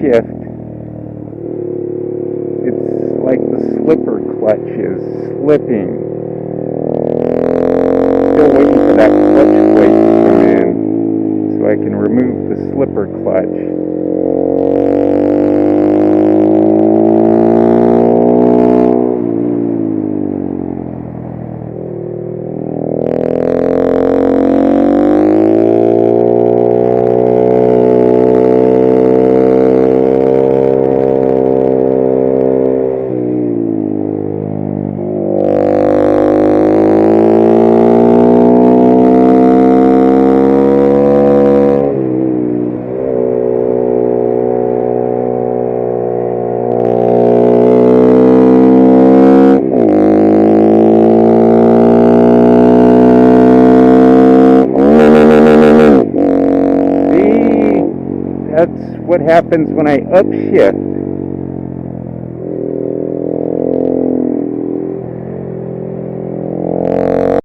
upshift, it's like the slipper clutch is slipping. Still waiting for that clutch plate to come in so I can remove the slipper clutch. That's what happens when I upshift.